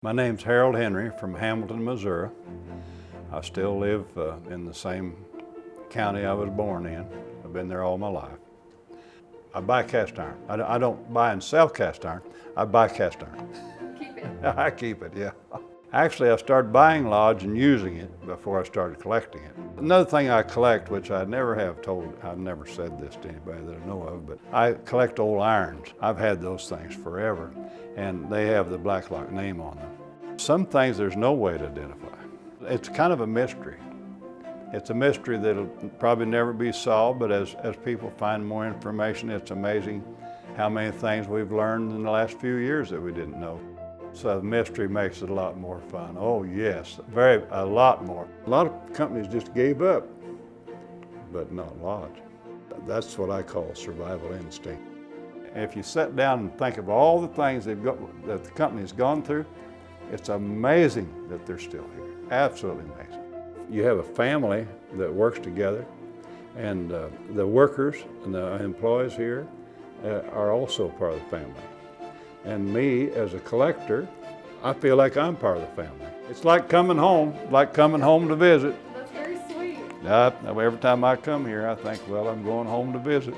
My name's Harold Henry from Hamilton, Missouri. I still live in the same county I was born in. I've been there all my life. I buy cast iron. I don't buy and sell cast iron. I buy cast iron. Keep it. I keep it, yeah. Actually, I started buying lodge and using it before I started collecting it. Another thing I collect, which I never have told, I've never said this to anybody that I know of, but I collect old irons. I've had those things forever, and they have the Blacklock name on them. Some things there's no way to identify. It's kind of a mystery. It's a mystery that'll probably never be solved, but as people find more information, it's amazing how many things we've learned in the last few years that we didn't know. So the mystery makes it a lot more fun. Oh yes, a lot more. A lot of companies just gave up, but not Lodge. That's what I call survival instinct. If you sit down and think of all the things that the company's gone through, it's amazing that they're still here. Absolutely amazing. You have a family that works together, and the workers and the employees here are also part of the family. And me, as a collector, I feel like I'm part of the family. It's like coming home to visit. That's very sweet. Every time I come here, I think, well, I'm going home to visit.